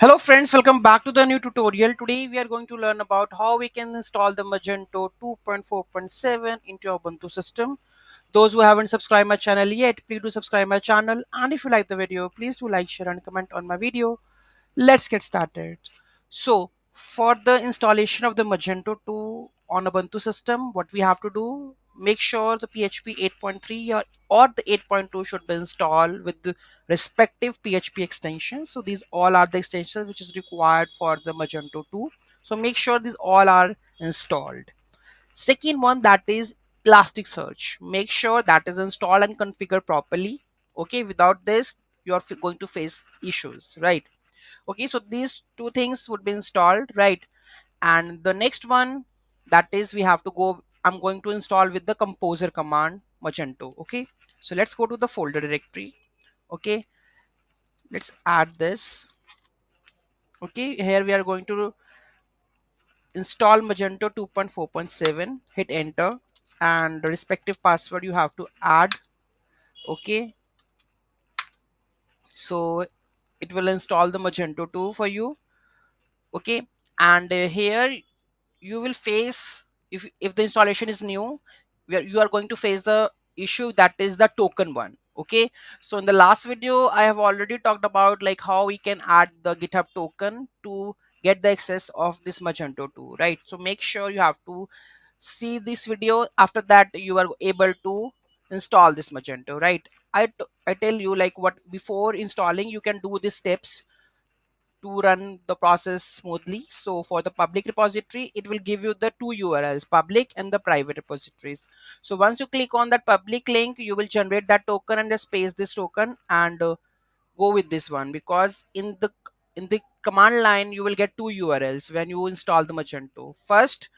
Hello friends, welcome back to the new tutorial. Today we are going to learn about how we can install the Magento 2.4.7 into your Ubuntu system. Those who haven't subscribed my channel yet, please do subscribe my channel, and if you like the video, please do like, share and comment on my video. Let's get started. So for the installation of the Magento 2 on Ubuntu system, what we have to do, make sure the PHP 8.3 or the 8.2 should be installed with the respective PHP extensions. So these all are the extensions which is required for the Magento 2. So make sure these all are installed. Second one, that is Elasticsearch. Make sure that is installed and configured properly. Okay, without this you are going to face issues, right? Okay, so these two things would be installed, right? And the next one, that is we have to go, I'm going to install with the composer command Magento. Okay, so let's go to the folder directory. Okay, let's add this. Okay, here we are going to install Magento 2.4.7. Hit enter, and the respective password you have to add. Okay, so it will install the Magento 2 for you. Okay, and here you will face, if the installation is new, where you are going to face the issue, that is the token one. Okay, so in the last video I have already talked about like how we can add the GitHub token to get the access of this Magento 2, right? So make sure you have to see this video. After that you are able to install this Magento, right? I tell you like what, before installing you can do these steps to run the process smoothly. So for the public repository, it will give you the two URLs, public and the private repositories. So once you click on that public link, you will generate that token and just paste this token and go with this one, because in the command line you will get two URLs when you install the Magento. First,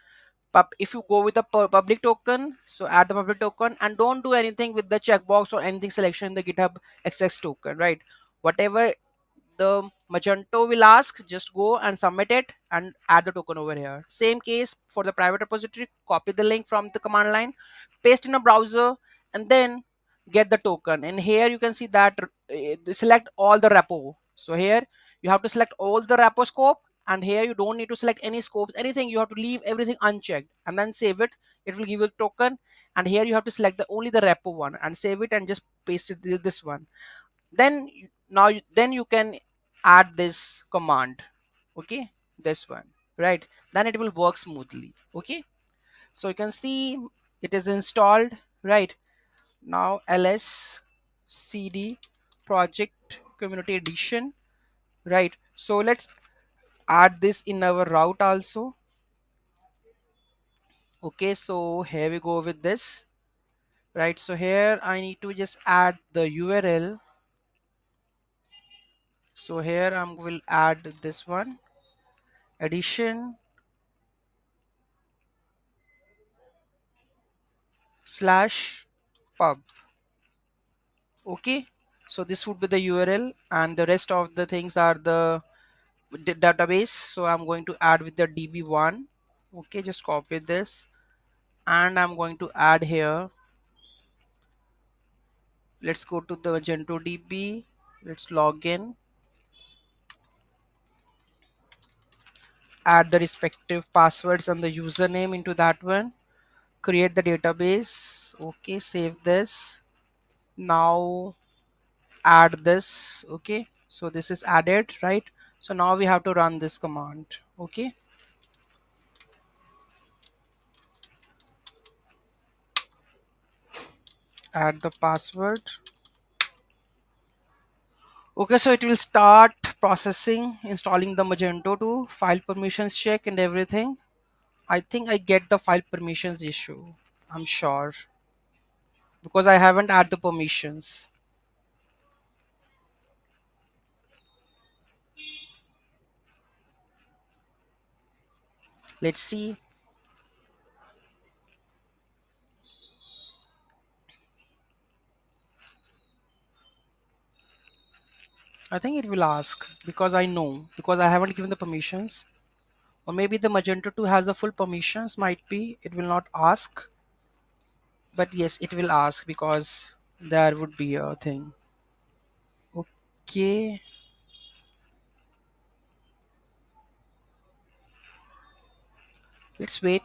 if you go with the public token, so add the public token and don't do anything with the checkbox or anything selection in the GitHub access token, right? Whatever the Magento will ask, just go and submit it and add the token over here. Same case for the private repository, copy the link from the command line, paste in a browser, and then get the token. And here you can see that select all the repo. So here you have to select all the repo scope, and here you don't need to select any scopes, anything. You have to leave everything unchecked and then save it. It will give you the token. And here you have to select only the repo one and save it and just paste it this one. Then then you can add this command. Okay, this one, right? Then it will work smoothly. Okay, so you can see it is installed, right? Now ls cd project community edition, right? So let's add this in our route also. Okay, so here we go with this, right? So here I need to just add the URL. So here I will add this one, edition slash pub. Okay, so this would be the URL, and the rest of the things are the database. So I'm going to add with the db1. Okay, just copy this and I'm going to add here. Let's go to the Magento db. Let's log in, add the respective passwords and the username into that one, create the database. Okay, save this. Now add this. Okay, so this is added, right? So now we have to run this command. Okay, add the password. Okay, so it will start processing, installing the Magento 2, file permissions check and everything. I think I get the file permissions issue, I'm sure, because I haven't added the permissions. Let's see. I think it will ask, because I know, because I haven't given the permissions. Or maybe the Magento 2 has the full permissions, might be it will not ask. But yes, it will ask because there would be a thing. Okay, Let's wait.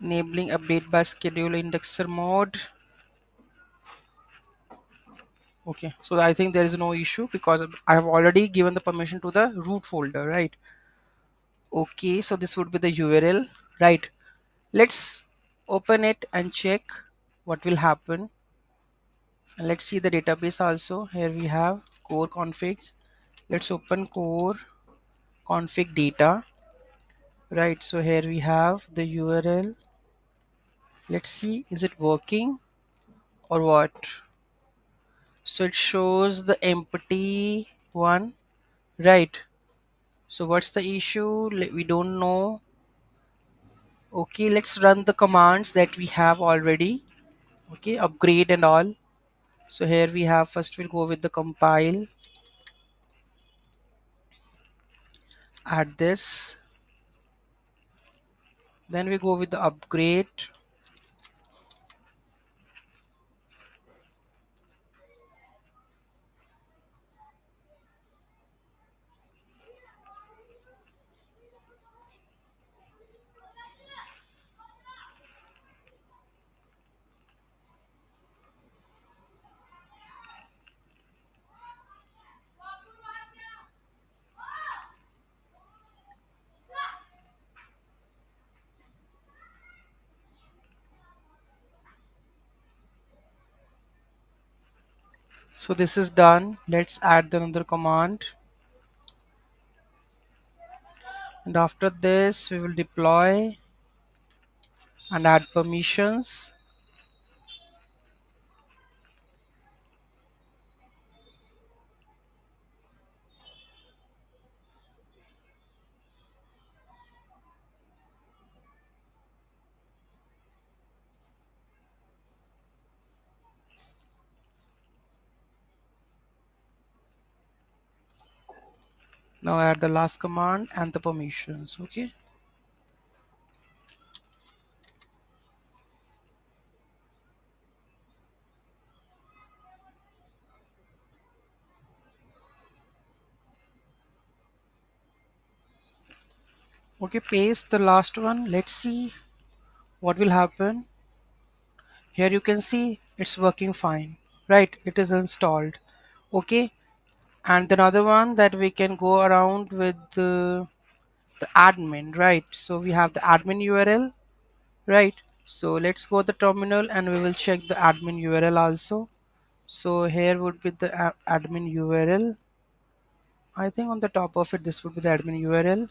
Enabling update by schedule indexer mode. Okay, so I think there is no issue because I have already given the permission to the root folder, right? Okay, so this would be the URL, right? Let's open it and check what will happen. And let's see the database also. Here we have core config. Let's open core config data, right? So here we have the URL. Let's see, is it working or what? So it shows the empty one, right? So what's the issue? We don't know. Okay, let's run the commands that we have already. Okay, upgrade and all. So here we have, first we'll go with the compile, add this, then we go with the upgrade. So this is done. Let's add another command, and after this we will deploy and add permissions. Now add the last command and the permissions. Okay. Okay, paste the last one. Let's see what will happen. Here you can see it's working fine, right? It is installed. Okay, and another one that we can go around with the admin, right? So we have the admin URL, right? So let's go to the terminal and we will check the admin URL also. So here would be the admin URL. I think on the top of it this would be the admin URL.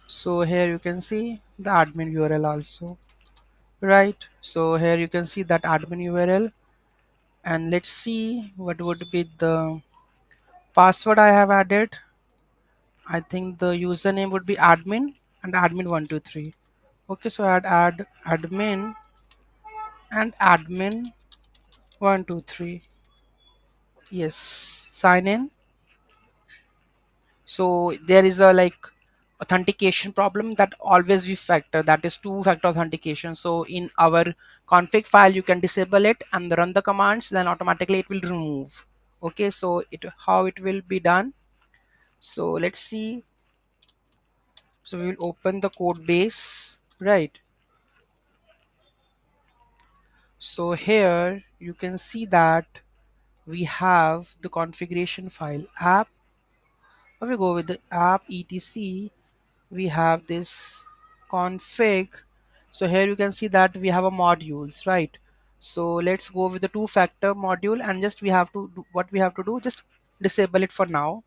So here you can see the admin URL also, right? So here you can see that admin URL, and let's see what would be the password I have added. I think the username would be admin and admin123. Okay, so add admin and admin123. Yes, sign in. So there is a like authentication problem that always we factor, that is two-factor authentication. So in our config file you can disable it and run the commands, then automatically it will remove. Okay, so it how it will be done. So let's see. So we will open the code base, right? So here you can see that we have the configuration file app. If we go with the app etc, we have this config. So here you can see that we have a modules, right? So let's go with the two-factor module, and just we have to do what we have to do, just disable it for now.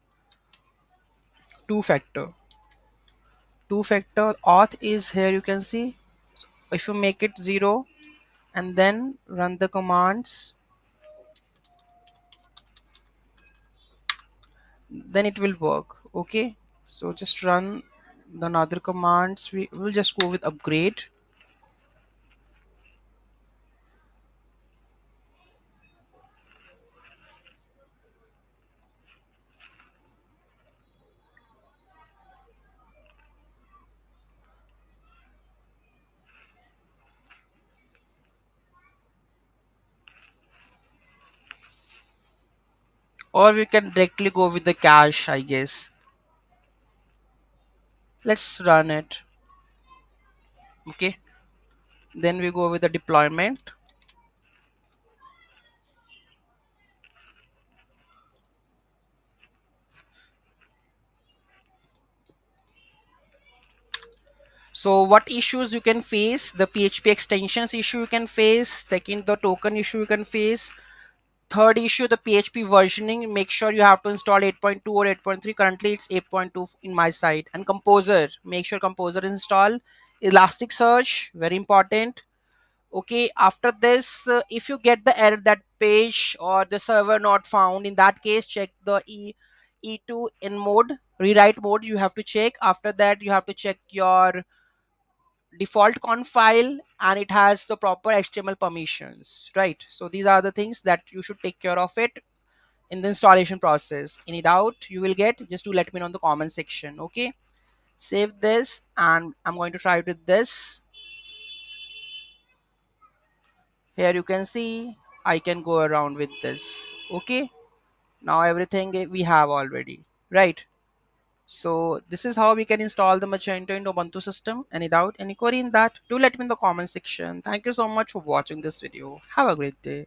Two-factor auth is here, you can see. If you make it 0 and then run the commands, then it will work. Okay, so just run the other commands. We will just go with upgrade. or we can directly go with the cache, I guess. Let's run it. Okay, then we go with the deployment. So what issues you can face? The PHP extensions issue you can face. Second, the token issue you can face. Third issue, the PHP versioning. Make sure you have to install 8.2 or 8.3. Currently it's 8.2 in my side. And Composer, make sure Composer is installed. Elasticsearch, very important. Okay, after this, if you get the error that page or the server not found, in that case check the e2 in mode, rewrite mode you have to check. After that you have to check your default conf file and it has the proper HTML permissions, right? So these are the things that you should take care of it in the installation process. Any doubt you will get, just to let me know in the comment section. Okay, save this and I'm going to try it with this. Here you can see I can go around with this. Okay, now everything we have already, right? So this is how we can install the Magento into Ubuntu system. Any doubt, any query in that, do let me in the comment section. Thank you so much for watching this video. Have a great day.